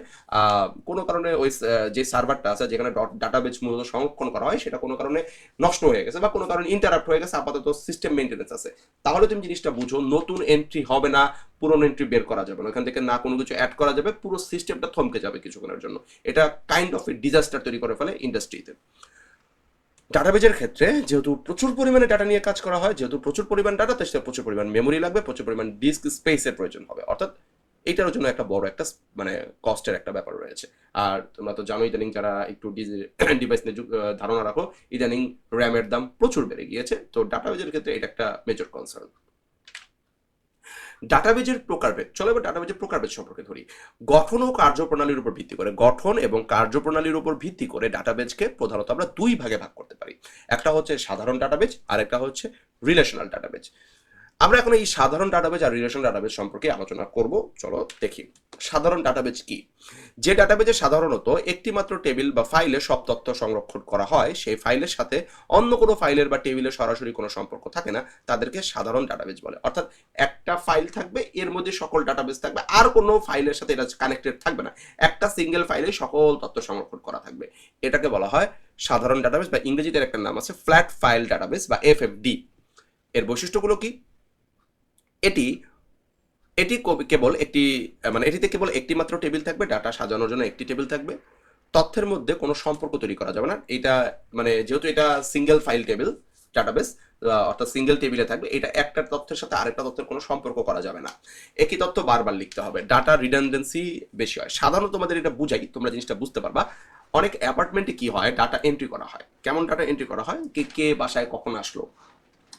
কোনো কারণে ওই যে সার্ভারটা আছে যেখানে ডাটাবেজ মূলত সংরক্ষণ করা হয় সেটা কোনো কারণে নষ্ট হয়ে গেছে বা কোনো কারণে ইন্টারাপ্ট হয়ে গেছে, আপাতত সিস্টেম মেনটেন্স আছে, তাহলে তুমি জিনিসটা বুঝো নতুন এন্ট্রি হবে না, পুরনো এন্ট্রি বের করা যাবে না, ওখান থেকে না কোনো কিছু অ্যাড করা যাবে, পুরো সিস্টেমটা থমকে যাবে কিছুক্ষণের জন্য। এটা কাইন্ড অফ এ ডিজাস্টার তৈরি করে ফেলে ইন্ডাস্ট্রিতে। ডাটাবেজের ক্ষেত্রে যেহেতু প্রচুর পরিমাণে ডাটা নিয়ে কাজ করা হয়, যেহেতু প্রচুর পরিমাণ ডাটা, তাই সেটা প্রচুর পরিমাণ মেমোরি লাগবে, প্রচুর পরিমাণ ডিস্ক স্পেসের প্রয়োজন হবে, অর্থাৎ এটার জন্য একটা বড় একটা মানে কস্টের একটা ব্যাপার রয়েছে। আর তোমরা তো জানো ইদানিং যারা একটু ডিভাইস নিয়ে ধারণা রাখো, ইদানিং র্যামের দাম প্রচুর বেড়ে গিয়েছে, তো ডাটাবেজের ক্ষেত্রে এটা একটা মেজর কনসার্ন। ডাটাবেজের প্রকারভেদ, চলো এবার ডাটাবেজের প্রকারভেদ সম্পর্কে ধরি। গঠন ও কার্যপ্রণালীর উপর ভিত্তি করে, গঠন এবং কার্যপ্রণালীর উপর ভিত্তি করে ডাটাবেজকে প্রধানত আমরা দুই ভাগে ভাগ করতে পারি। একটা হচ্ছে সাধারণ ডাটাবেজ আর একটা হচ্ছে রিলেশনাল ডাটাবেজ। আমরা এখন এই সাধারণ ডাটাবেজ আর রিলেশনাল ডাটাবেজ সম্পর্কে আলোচনা করব। চলো দেখি সাধারণ ডাটাবেজ কি। যে ডাটাবেজে সাধারণত একটি মাত্র টেবিল বা ফাইলে সব তথ্য সংরক্ষণ করা হয়, সেই ফাইলের সাথে অন্য কোনো ফাইলের বা টেবিলের সরাসরি কোনো সম্পর্ক থাকে না, তাদেরকে সাধারণ ডাটাবেজ বলে। অর্থাৎ একটা ফাইল থাকবে, এর মধ্যে সকল ডাটাবেজ থাকবে, আর কোনো ফাইলের সাথে এটা কানেক্টেড থাকবে না, একটা সিঙ্গেল ফাইলে সকল তথ্য সংরক্ষণ করা থাকবে, এটাকে বলা হয় সাধারণ ডাটাবেজ, বা ইংরেজিতে একটা নাম আছে ফ্ল্যাট ফাইল ডাটাবেজ বা এফএফডি। এর বৈশিষ্ট্যগুলো কি? এটি এটি কেবল একটি মানে এটিতে কেবল একটি মাত্র টেবিল থাকবে, ডাটা সাজানোর জন্য একটি টেবিল থাকবে, তথ্যের মধ্যে কোনো সম্পর্ক তৈরি করা যাবে না। এটা মানে যেহেতু এটা সিঙ্গেল ফাইল টেবিল ডাটাবেস, অর্থাৎ সিঙ্গেল টেবিলে থাকবে, এটা একটা তথ্যের সাথে আরেকটা তথ্যের কোনো সম্পর্ক করা যাবে না, একই তথ্য বারবার লিখতে হবে, ডাটা রিডান্ডেন্সি বেশি হয়। সাধারণত তোমাদের এটা বুঝাই, তোমরা জিনিসটা বুঝতে পারবা। অনেক অ্যাপার্টমেন্টে কি হয়, ডাটা এন্ট্রি করা হয়। কেমন ডাটা এন্ট্রি করা হয়? কে বাসায় কখন আসলো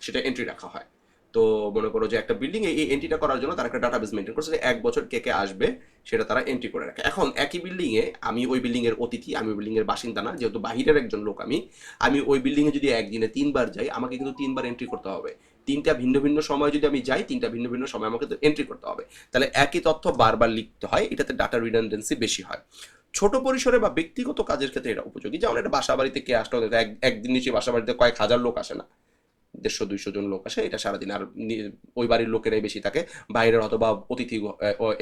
সেটা এন্ট্রি রাখা হয়। তো মনে করো যে একটা বিল্ডিং, এই এন্ট্রিটা করার জন্য তারা একটা ডাটাবেস মেনটেন করছে যে এক বছর কে কে আসবে সেটা তারা এন্ট্রি করে রাখে। এখন একই বিল্ডিং এ আমি ওই বিল্ডিং এর অতিথি, আমি ওই বিল্ডিং এর বাসিন্দা না, যেহেতু বাহিরের একজন লোক, আমি ওই বিল্ডিং এ যদি একদিনে 3 বার যাই, আমাকে কিন্তু 3 বার এন্ট্রি করতে হবে। 3টা ভিন্ন ভিন্ন সময় যদি আমি যাই, 3টা ভিন্ন ভিন্ন সময় আমাকে তো এন্ট্রি করতে হবে, তাহলে একই তথ্য বারবার লিখতে হয়, এটাতে ডাটা রিডান্ডেন্সি বেশি হয়। ছোট পরিসরে বা ব্যক্তিগত কাজের ক্ষেত্রে এটা উপযোগী। যেমন একটা বাসা বাড়িতে কে আসলো, একদিন নিচে বাসা বাড়িতে কয়েক হাজার লোক আসে না, 150-200 জন লোক আসে, এটা সারাদিন, আর ওই বাড়ির লোকেরাই বেশি থাকে, বাইরের অথবা অতিথি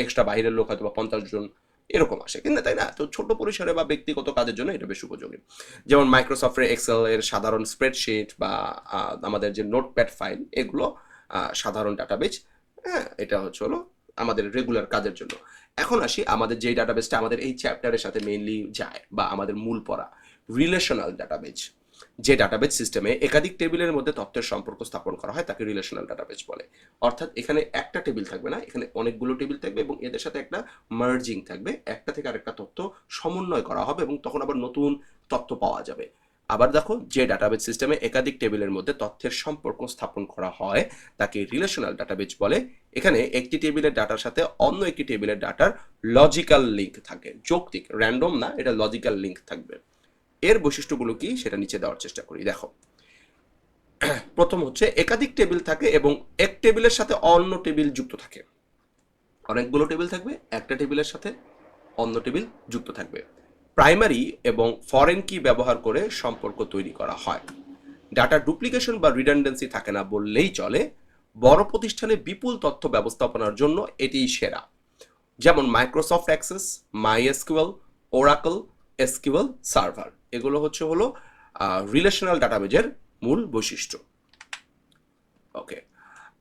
এক্সট্রা বাইরের লোক হয়তো বা 50 জন এরকম আসে, কিন্তু তাই না? তো ছোট পরিসরে বা ব্যক্তিগত কাজের জন্য এটা বেশ উপযোগী। যেমন মাইক্রোসফটের এক্সেল এর সাধারণ স্প্রেডশিট বা আমাদের যে নোটপ্যাড ফাইল, এগুলো সাধারণ ডাটাবেজ। হ্যাঁ, এটা হলো আমাদের রেগুলার কাজের জন্য। এখন আসি আমাদের যে ডাটাবেজটা আমাদের এই চ্যাপ্টারের সাথে মেইনলি যায় বা আমাদের মূল পড়া, রিলেশনাল ডাটাবেজ। যে ডাটাবেজ সিস্টেমে একাধিক টেবিলের মধ্যে তথ্যের সম্পর্ক স্থাপন করা হয় তাকে রিলেশনাল ডাটাবেজ বলে। অর্থাৎ এখানে একটা টেবিল থাকবে না, এখানে অনেকগুলো টেবিল থাকবে এবং এদের সাথে একটা মার্জিং থাকবে, একটা থেকে আরেকটা তথ্য সমন্বয় করা হবে এবং তখন আবার নতুন তথ্য পাওয়া যাবে। আবার দেখো, যে ডাটাবেজ সিস্টেমে একাধিক টেবিলের মধ্যে তথ্যের সম্পর্ক স্থাপন করা হয় তাকে রিলেশনাল ডাটাবেজ বলে। এখানে একটি টেবিলের ডাটার সাথে অন্য একটি টেবিলের ডাটার লজিক্যাল লিঙ্ক থাকে, যৌক্তিক, র্যান্ডম না, এটা লজিক্যাল লিঙ্ক থাকবে। এর বৈশিষ্ট্যগুলো কি সেটা নিচে দেওয়ার চেষ্টা করি। দেখো, প্রথম হচ্ছে একাধিক টেবিল থাকে এবং এক টেবিলের সাথে অন্য টেবিল যুক্ত থাকে। অনেকগুলো টেবিল থাকবে, একটা টেবিলের সাথে অন্য টেবিল যুক্ত থাকবে। প্রাইমারি এবং ফরেন কি ব্যবহার করে সম্পর্ক তৈরি করা হয়। ডাটা ডুপ্লিকেশন বা রিডান্ডেন্সি থাকে না বললেই চলে। বড় প্রতিষ্ঠানে বিপুল তথ্য ব্যবস্থাপনার জন্য এটিই সেরা। যেমন Microsoft access, MySQL, Oracle, SQL server, এগুলো হলো রিলেশনাল ডাটাবেজের মূল বৈশিষ্ট্য। ওকে,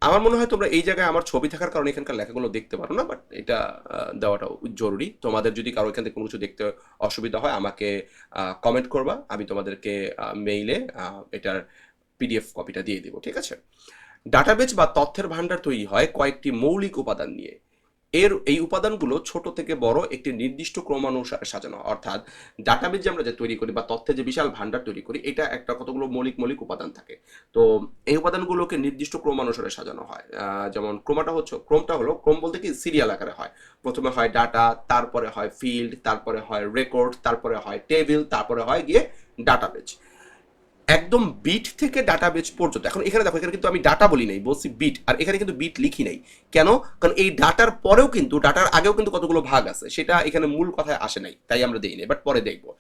আমার মনে হয় তোমরা এই জায়গায় আমার ছবি থাকার কারণে এখানকার লেখাগুলো দেখতে পারো না, বাট এটা দেওয়াটা জরুরি। তোমাদের যদি কারো এখান থেকে কোনো কিছু দেখতে অসুবিধা হয় আমাকে কমেন্ট করবা, আমি তোমাদেরকে মেইলে এটার পিডিএফ কপিটা দিয়ে দেবো, ঠিক আছে? ডাটাবেজ বা তথ্যের ভান্ডার তৈরি হয় কয়েকটি মৌলিক উপাদান নিয়ে। এই উপাদানগুলো ছোট থেকে বড় একটি নির্দিষ্ট ক্রমানুসারে সাজানো। অর্থাৎ ডাটাবেজ যে আমরা যে তৈরি করি বা তথ্যের যে বিশাল ভান্ডার তৈরি করি, এটা একটা কতগুলো মৌলিক উপাদান থাকে। তো এই উপাদানগুলোকে নির্দিষ্ট ক্রমানুসারে সাজানো হয়। যেমন ক্রম বলতে কি সিরিয়াল আকারে হয়। প্রথমে হয় ডাটা, তারপরে হয় ফিল্ড, তারপরে হয় রেকর্ড, তারপরে হয় টেবিল, তারপরে হয় গিয়ে ডাটাবেজ। একদম বিট থেকে ডাটাবেজ পর্যন্ত। এখন এখানে দেখো, এখানে কিন্তু আমি ডাটা বলি নাই, বলছি বিট, আর এখানে কিন্তু বিট লিখি নাই। কেন? কারণ এই ডাটার পরেও কিন্তু, ডাটার আগেও কিন্তু কতগুলো ভাগ আছে, সেটা এখানে মূল কথায় আসে নাই, তাই আমরা দিই নাই, বাট পরে দেখবো।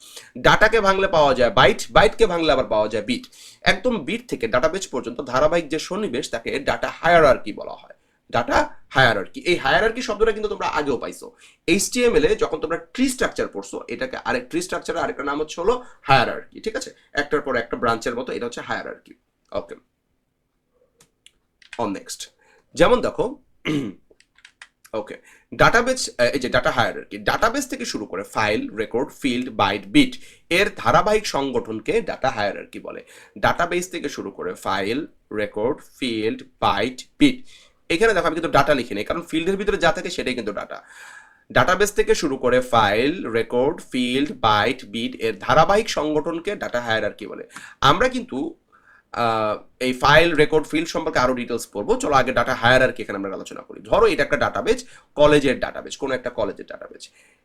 ডাটাকে ভাঙলে পাওয়া যায় বাইট, বাইটকে ভাঙলে আবার পাওয়া যায় বিট। একদম বিট থেকে ডাটাবেজ পর্যন্ত ধারাবাহিক যে সন্নিবেশ তাকে ডাটা হায়ারার্কি বলা হয়। ডাটা হায়ারার্কি, এই হায়ারার্কি শব্দটা কিন্তু তোমরা আগেও পাইছো। এইচটিএমএল এ যখন তোমরা ট্রি স্ট্রাকচার পড়ছো, এটাকে আরেক ট্রি স্ট্রাকচারের আরেকটা নাম হচ্ছে হলো হায়ারার্কি, ঠিক আছে? একটার পর একটা ব্রাঞ্চের মতো, এটা হচ্ছে হায়ারার্কি। Okay, on next. যেমন দেখো, ওকে, ডাটাবেজ, এই যে ডাটা হায়ারার্কি, ডাটাবেজ থেকে শুরু করে file, record, field, byte, bit এর ধারাবাহিক সংগঠনকে ডাটা হায়ারার্কি বলে। ডাটাবেজ থেকে শুরু করে file, record, field, byte, bit, এখানে দেখো আমি কিন্তু ডাটা লিখি নাই, কারণ ফিল্ডের ভিতরে যা থাকে সেটাই কিন্তু ডাটা। ডাটাবেস থেকে শুরু করে file, record, field, byte, bit এর ধারাবাহিক সংগঠনকে ডাটা হায়ারার্কি বলে। আমরা কিন্তু এই ফাইল, রেকর্ড, ফিল্ড সম্পর্কে আরো ডিটেলস পড়বো। চলো আগে ডাটা হায়ারার্কি এখানে আমরা আলোচনা করি। ধরো এটা একটা ডাটাবেজ, কলেজের ডাটাবেজ, কোনো একটা কলেজের ডাটাবেজ।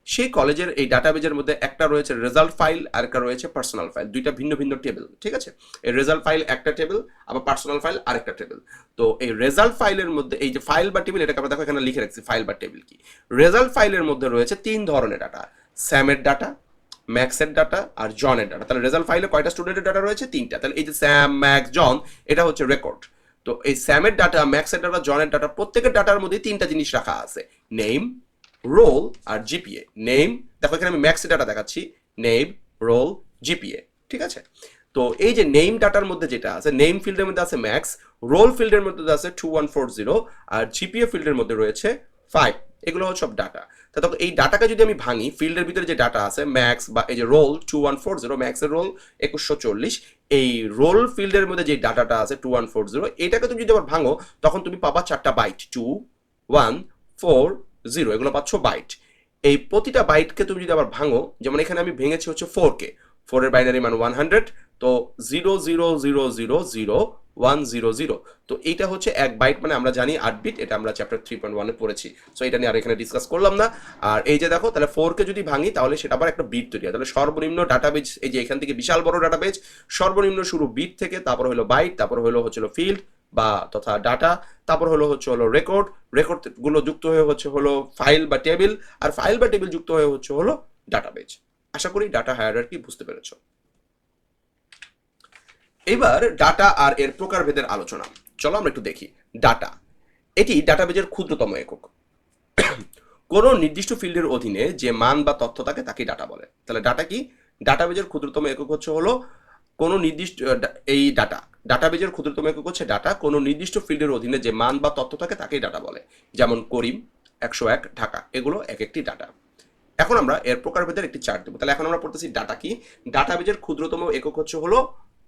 সেই কলেজের এই ডাটাবেজের মধ্যে একটা রয়েছে রেজাল্ট ফাইল আর একটা রয়েছে পার্সোনাল ফাইল, দুইটা ভিন্ন ভিন্ন টেবিল, ঠিক আছে? এই রেজাল্ট ফাইল একটা টেবিল, আবার পার্সোনাল ফাইল আরেকটা টেবিল। তো এই রেজাল্ট ফাইলের মধ্যে, এই যে ফাইল বা টেবিল, এটাকে আমরা দেখো এখানে লিখে রাখছি ফাইল বা টেবিল কি। রেজাল্ট ফাইলের মধ্যে রয়েছে তিন ধরনের ডাটা: স্যামের ডাটা, ম্যাক্সের ডাটা আর জনের ডাটা। তাহলে রেজাল্ট ফাইলে কয়টা স্টুডেন্টের ডাটা রয়েছে? তিনটা। তাহলে এই যে স্যাম, ম্যাক্স, জন, এটা হচ্ছে রেকর্ড। তো এই স্যামের ডাটা, ম্যাক্সের ডাটা, জনের ডাটা, প্রত্যেকের ডাটার মধ্যে তিনটা জিনিস রাখা আছে: নেম, রোল আর জিপিএ। নেম, দেখো এখানে আমি ম্যাক্সের ডাটা দেখাচ্ছি, নেম, রোল, জিপিএ, ঠিক আছে? তো এই যে নেম ডাটার মধ্যে যেটা আছে, নেম ফিল্ডের মধ্যে আছে ম্যাক্স, রোল ফিল্ডের মধ্যে আছে 2140, আর জিপিএ ফিল্ডের মধ্যে রয়েছে 5। এগুলো হচ্ছে সব ডাটা। তখন এই ডাটাকে যদি আমি ভাঙি, ফিল্ডের ভিতরে যে ডাটা আছে ম্যাক্স বা এই যে রোল 2140, ম্যাক্সের রোল 2140, এই রোল ফিল্ডের মধ্যে যে ডাটাটা আছে 2140, এটাকে তুমি যদি আবার ভাঙো, তখন তুমি পাবা 4টা বাইট, 2140, এগুলো পাচ্ছ বাইট। এই প্রতিটা বাইটকে তুমি যদি আবার ভাঙো, যেমন এখানে আমি ভেঙেছি হচ্ছে 4কে, 4 এর বাইনারি মান 100, তো 0000100, তো এইটা হচ্ছে এক বাইট, মানে আমরা জানি 8 বিট, এটা আমরা চ্যাপ্টার 3.1 এ পড়েছি, সো এটা নিয়ে আর এখানে ডিসকাস করলাম না। আর এই যে দেখো, তাহলে 4কে যদি ভাঙি তাহলে সেটা আবার একটা বিট তৈরি হয়। তাহলে সর্বনিম্ন ডাটাবেজ, এই যে এখান থেকে বিশাল বড় ডাটাবেজ, সর্বনিম্ন শুরু বিট থেকে, তারপর হলো বাইট, তারপর হচ্ছে ফিল্ড বা তথা ডাটা, তারপর হচ্ছে রেকর্ড, রেকর্ড গুলো যুক্ত হয়ে হচ্ছে ফাইল বা টেবিল, আর ফাইল বা টেবিল যুক্ত হয়ে হচ্ছে ডাটাবেজ। আশা করি ডাটা হায়ারার্কি বুঝতে পেরেছো। এবার ডাটা আর এর প্রকারভেদের আলোচনা, চলো আমরা একটু দেখি। ডাটা, এটি ডাটাবেজের ক্ষুদ্রতম একক। কোন নির্দিষ্ট ফিল্ডের অধীনে যে মান বা তথ্য থাকে তাকে ডাটা বলে। তাহলে ডাটা কি? ডাটাবেজের ক্ষুদ্রতম একক হচ্ছে কোন নির্দিষ্ট, এই ডাটাবেজের ক্ষুদ্রতম একক হচ্ছে ডাটা। কোন নির্দিষ্ট ফিল্ডের অধীনে যে মান বা তথ্য থাকে তাকেই ডাটা বলে। যেমন করিম, 101, ঢাকা, এগুলো এক একটি ডাটা। এখন আমরা এর প্রকারভেদের একটি চার্ট দেবো। তাহলে এখন আমরা পড়তেছি ডাটা কি। ডাটাবেজের ক্ষুদ্রতম একক হচ্ছে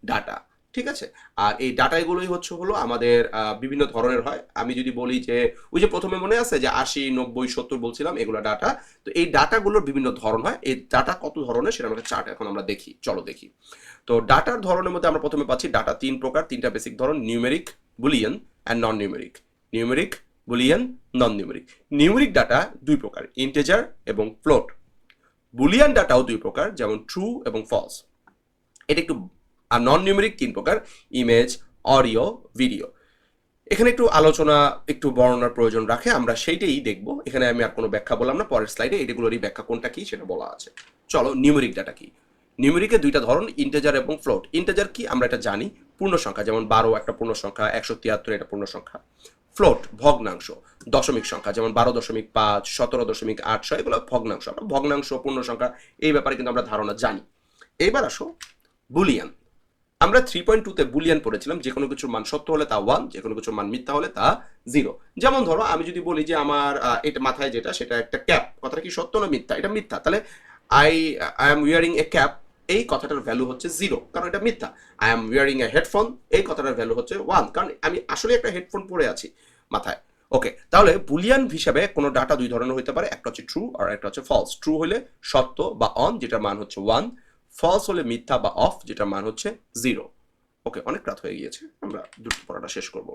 ডাটা, ঠিক আছে? আর এই ডাটা এগুলোই হচ্ছে আমাদের বিভিন্ন ধরনের হয়। আমি যদি বলি যে, ওই যে প্রথমে মনে আছে যে 80, 90, 70 বলছিলাম, এগুলো ডাটা। তো এই ডাটাগুলোর বিভিন্ন ধরন হয়। এই ডাটা কত ধরনের সেটা আমাদের চার্ট এখন আমরা দেখি, চলো দেখি। তো ডাটার ধরনের মধ্যে আমরা প্রথমে পাচ্ছি ডাটা 3 প্রকার, 3টা বেসিক ধরন: numeric, Boolean and non numeric. Numeric, Boolean, non numeric. Numeric data 2 প্রকার: ইন্টিজার এবং ফ্লোট। বুলিয়ান ডাটাও 2 প্রকার, যেমন ট্রু এবং ফলস। এটা একটু। আর নন নিউমেরিক 3 প্রকার: ইমেজ, অডিও, ভিডিও। এখানে একটু আলোচনা, একটু বর্ণনার প্রয়োজন রাখে, আমরা সেইটাই দেখব। এখানে আমি আর কোনো ব্যাখ্যা বললাম না, পরের স্লাইডে এগুলোরই ব্যাখ্যা কোনটা কি সেটা বলা আছে। চলো, নিউমেরিক ডাটা কি। নিউমেরিকের 2টা ধরন: ইন্টিজার এবং ফ্লোট। ইন্টিজার কি আমরা এটা জানি, পূর্ণ সংখ্যা, যেমন 12 একটা পূর্ণ সংখ্যা, 173 এটা পূর্ণ সংখ্যা। ফ্লোট ভগ্নাংশ, দশমিক সংখ্যা, যেমন 12.5, 17.800, এগুলো ভগ্নাংশ। আমরা ভগ্নাংশ, পূর্ণ সংখ্যা, এই ব্যাপারে কিন্তু আমরা ধারণা জানি। এবার আসো বুলিয়ান। আমরা 3.2-তে বুলিয়ান পড়েছিলাম, যে কোনো কিছুর মান সত্য হলে তা 1, যে কোনো কিছুর মান মিথ্যা হলে তা 0। যেমন ধরো আমি যদি বলি যে আমার এটা মাথায় যেটা, সেটা একটা ক্যাপ, কথাটা কি সত্য না মিথ্যা? এটা মিথ্যা। তাহলে I am wearing A cap, এই কথাটার ভ্যালু হচ্ছে 0, কারণ এটা মিথ্যা। I am wearing A headphone, এই কথাটার ভ্যালু হচ্ছে 1, কারণ আমি আসলে একটা হেডফোন পরে আছি মাথায়। ওকে, তাহলে বুলিয়ান হিসাবে কোনো ডাটা 2 ধরনের হতে পারে, একটা হচ্ছে ট্রু আর একটা হচ্ছে ফলস। ট্রু হলে সত্য বা অন, যেটার মান হচ্ছে 1। ফলস হলে মিথ্যা বা অফ, যেটার মান হচ্ছে 0। ওকে, অনেক রাত হয়ে গিয়েছে, আমরা দ্রুত পড়াটা শেষ করব।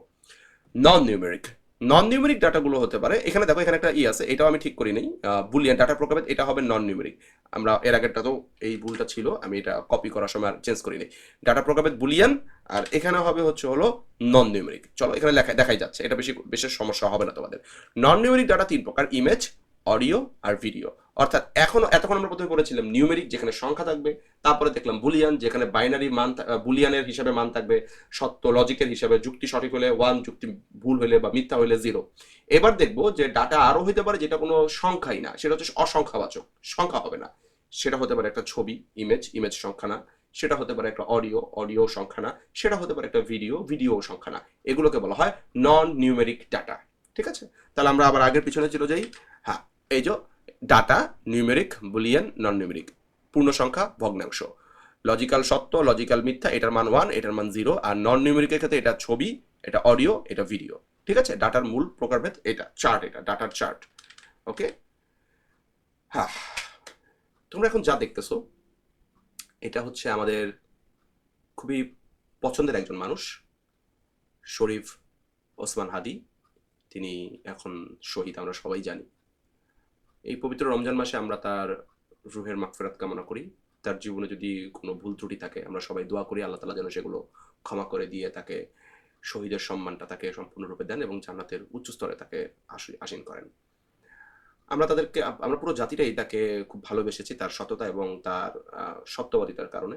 নন নিউমেরিক। নন নিউমেরিক ডাটাগুলো হতে পারে, এখানে দেখো এখানে একটা আছে, এটাও আমি ঠিক করি নাই, বুলিয়ান ডাটা প্রকারভেদ, এটা হবে নন নিউমেরিক। আমরা এর আগেরটা তো এই ভুলটা ছিল, আমি এটা কপি করার সময় আর চেঞ্জ করি নাই। ডাটা প্রকারভেদ বুলিয়ান, আর এখানে হবে হচ্ছে হলো নন নিউমেরিক। চলো এখানে দেখাই যাচ্ছে, এটা বেশি বেশি সমস্যা হবে না তোমাদের। নন নিউমেরিক ডাটা তিন প্রকার: ইমেজ, অডিও আর ভিডিও। অর্থাৎ এতক্ষণ আমরা প্রথমে পড়েছিলাম নিউমেরিক, যেখানে সংখ্যা থাকবে, তারপরে দেখলাম বুলিয়ান, যেখানে বাইনারি মান, বুলিয়ানের হিসাবে মান থাকবে সত্য, লজিকের হিসাবে যুক্তি সঠিক হলে 1, যুক্তি ভুল হলে বা মিথ্যা হলে 0। এবার দেখবো যে ডাটা আরো হইতে পারে যেটা কোনো সংখ্যাই না, সেটা হচ্ছে অসংখ্যাবাচক, সংখ্যা হবে না। সেটা হতে পারে একটা ছবি, ইমেজ সংখ্যা না। সেটা হতে পারে একটা অডিও সংখ্যা না। সেটা হতে পারে একটা ভিডিও সংখ্যা না। এগুলোকে বলা হয় নন নিউমেরিক ডাটা। ঠিক আছে, তাহলে আমরা আবার আগের পিছনে চলে যাই। হ্যাঁ, এই যে ডাটা নিউমেরিক, বুলিয়ান, নন নিউমেরিক, পূর্ণ সংখ্যা, ভগ্নাংশ, লজিক্যাল সত্য, লজিক্যাল মিথ্যা, এটার মান 1, এটার মান 0। আর নন নিউমেরিকের ক্ষেত্রে এটা ছবি, এটা অডিও, এটা ভিডিও। ঠিক আছে, ডাটার মূল প্রকারভেদ এটা, চার্ট, এটা ডাটার চার্ট। ওকে, হ্যাঁ, তোমরা এখন যা দেখতেছো এটা হচ্ছে আমাদের খুবই পছন্দের একজন মানুষ, শরীফ ওসমান হাদি। তিনি এখন শহীদ, আমরা সবাই জানি। এই পবিত্র রমজান মাসে আমরা তার রুহের মাগফিরাত কামনা করি। তার জীবনে যদি কোনো ভুল ত্রুটি থাকে, আমরা সবাই দোয়া করি আল্লাহ তাআলা যেন সেগুলো ক্ষমা করে দিয়ে তাকে শহীদের সম্মানটা তাকে সম্পূর্ণরূপে দেন এবং জান্নাতের উচ্চ স্তরে তাকে আসীন করেন। আমরা পুরো জাতিটাই তাকে খুব ভালোবেসেছি তার সততা এবং তার সত্যবাদিতার কারণে।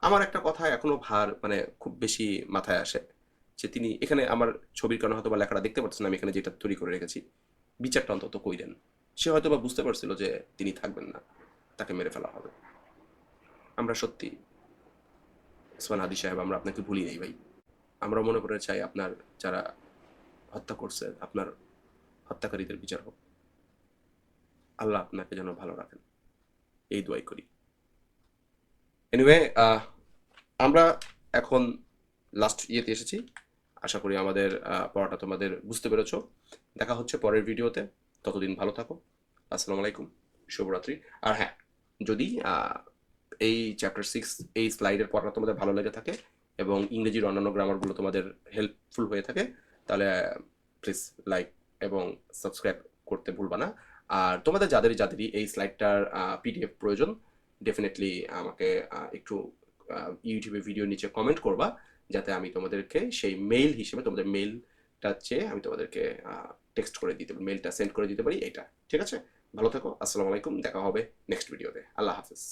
আমার একটা কথা এখনো মানে খুব বেশি মাথায় আসে, যে তিনি এখানে আমার ছবির কারণে হয়তো বা লেখাটা দেখতে পাচ্ছেন না, আমি এখানে যেটা তৈরি করে রেখেছি, বিচারটা অন্তত কইরেন। সে হয়তো বা বুঝতে পারছিল যে তিনি থাকবেন না, তাকে মেরে ফেলা হবে। আমরা সত্যি ওসমান হাদি সাহেব, আমরা আপনাকে ভুলি নাই ভাই। আমরা মনে করে চাই আপনার যারা হত্যা করছে, আপনার হত্যাকারীদের বিচার হোক। আল্লাহ আপনাকে যেন ভালো রাখেন, এই দোয়াই করি। এনিওয়ে, আমরা এখন লাস্ট ইয়েতে এসেছি। আশা করি আমাদের পড়াটা তোমাদের বুঝতে পেরেছো। দেখা হচ্ছে পরের ভিডিওতে, ততদিন ভালো থাকো। আসসালামু আলাইকুম, শুভরাত্রি। আর হ্যাঁ, যদি এই চ্যাপ্টার 6 এই স্লাইডের পড়াটা তোমাদের ভালো লেগে থাকে এবং ইংরেজির অন্যান্য গ্রামারগুলো তোমাদের হেল্পফুল হয়ে থাকে, তাহলে প্লিজ লাইক এবং সাবস্ক্রাইব করতে ভুলবা না। আর তোমাদের যাদেরই এই স্লাইডটার পিডিএফ প্রয়োজন, ডেফিনেটলি আমাকে একটু ইউটিউবে ভিডিওর নিচে কমেন্ট করবা, যাতে আমি তোমাদেরকে সেই মেইল হিসেবে, তোমাদের মেইলটা চেয়ে আমি তোমাদেরকে টেক্সট করে দিতে পারি, মেইলটা সেন্ড করে দিতে পারি। এটা ঠিক আছে, ভালো থাকো, আসসালামু আলাইকুম, দেখা হবে নেক্সট ভিডিওতে। আল্লাহ হাফিজ।